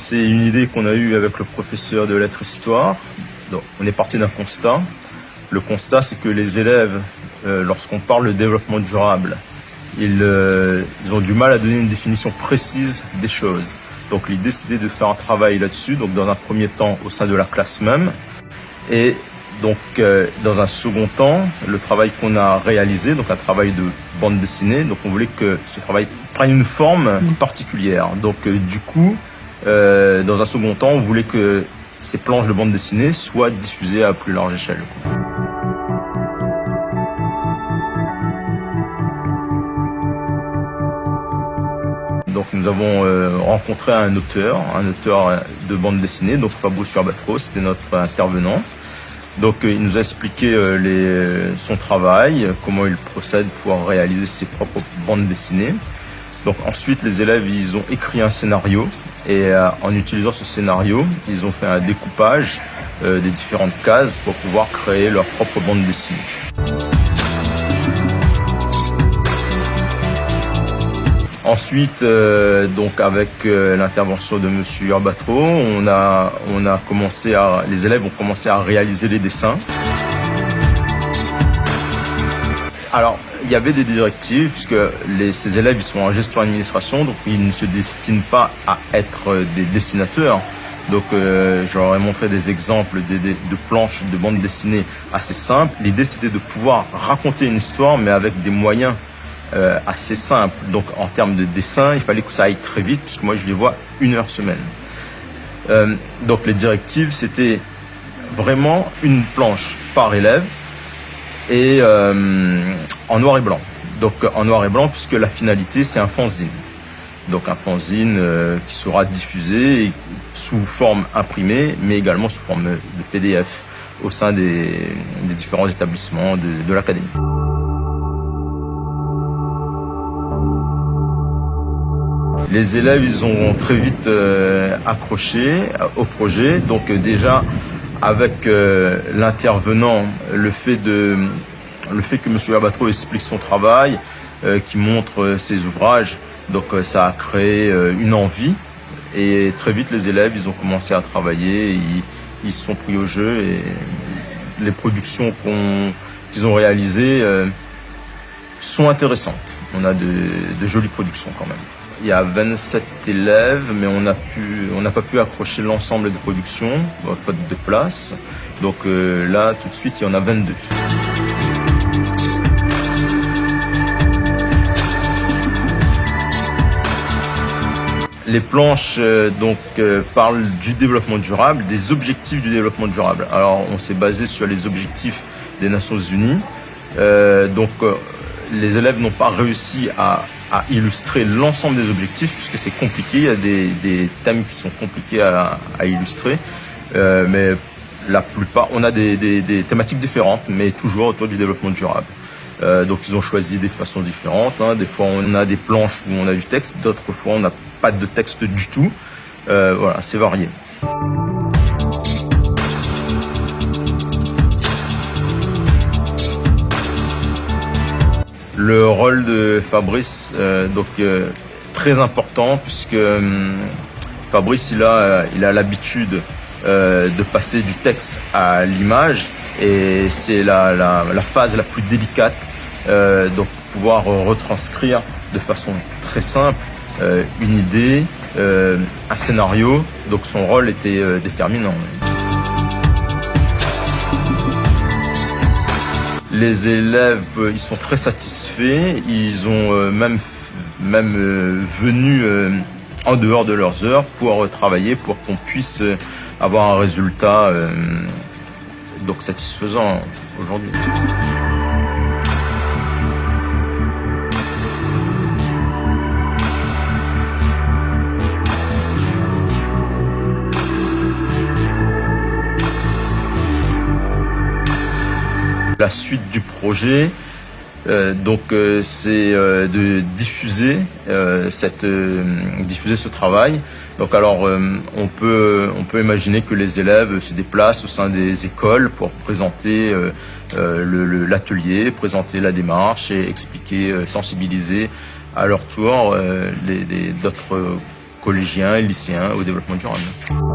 c'est une idée qu'on a eue avec le professeur de lettres histoire. Donc, on est parti d'un constat. Le constat, c'est que les élèves, lorsqu'on parle de développement durable, ils ont du mal à donner une définition précise des choses. Donc l'idée, c'était de faire un travail là-dessus, donc dans un premier temps au sein de la classe même. Et donc dans un second temps, le travail qu'on a réalisé, donc un travail de bande dessinée, donc on voulait que ce travail prenne une forme particulière. Donc du coup, dans un second temps, on voulait que ces planches de bande dessinée soient diffusées à plus large échelle. Donc nous avons rencontré un auteur de bande dessinée, donc Fabrice Urbatros, c'était notre intervenant. Donc il nous a expliqué son travail, comment il procède pour réaliser ses propres bandes dessinées. Donc ensuite les élèves ils ont écrit un scénario et en utilisant ce scénario, ils ont fait un découpage des différentes cases pour pouvoir créer leur propre bande dessinée. Ensuite, donc avec l'intervention de Monsieur Urbatro, les élèves ont commencé à réaliser les dessins. Alors, il y avait des directives puisque ces élèves ils sont en gestion administration, donc ils ne se destinent pas à être des dessinateurs. Donc, je leur ai montré des exemples de planches de bande dessinée assez simples. L'idée, c'était de pouvoir raconter une histoire, mais avec des moyens assez simple. Donc en termes de dessin, il fallait que ça aille très vite, puisque moi je les vois 1 heure semaine. Donc les directives, c'était vraiment une planche par élève et en noir et blanc. Donc en noir et blanc, puisque la finalité c'est un fanzine. Donc un fanzine qui sera diffusé sous forme imprimée, mais également sous forme de PDF au sein des différents établissements de l'académie. Les élèves, ils ont très vite accroché au projet. Donc déjà, avec l'intervenant, le fait que M. Urbatro explique son travail, qui montre ses ouvrages, donc ça a créé une envie. Et très vite, les élèves, ils ont commencé à travailler, ils se sont pris au jeu. Et les productions qu'ils ont réalisées sont intéressantes. On a de jolies productions quand même. Il y a 27 élèves, mais on n'a pas pu accrocher l'ensemble des productions, faute de place. Donc là, tout de suite, il y en a 22. Les planches parlent du développement durable, des objectifs du développement durable. Alors, on s'est basé sur les objectifs des Nations Unies. Les élèves n'ont pas réussi à illustrer l'ensemble des objectifs puisque c'est compliqué, il y a des thèmes qui sont compliqués à illustrer, mais la plupart, on a des thématiques différentes, mais toujours autour du développement durable. Donc ils ont choisi des façons différentes, hein. Des fois on a des planches où on a du texte, d'autres fois on n'a pas de texte du tout, voilà, c'est varié. Le rôle de Fabrice, très important puisque Fabrice il a l'habitude de passer du texte à l'image et c'est la phase la plus délicate, donc pouvoir retranscrire de façon très simple une idée, un scénario, donc son rôle était déterminant. Les élèves, ils sont très satisfaits. Ils ont même venu en dehors de leurs heures pour travailler, pour qu'on puisse avoir un résultat donc satisfaisant aujourd'hui. La suite du projet, c'est de diffuser diffuser ce travail. Donc alors on peut imaginer que les élèves se déplacent au sein des écoles pour présenter l'atelier, présenter la démarche et expliquer, sensibiliser à leur tour d'autres collégiens et lycéens au développement durable.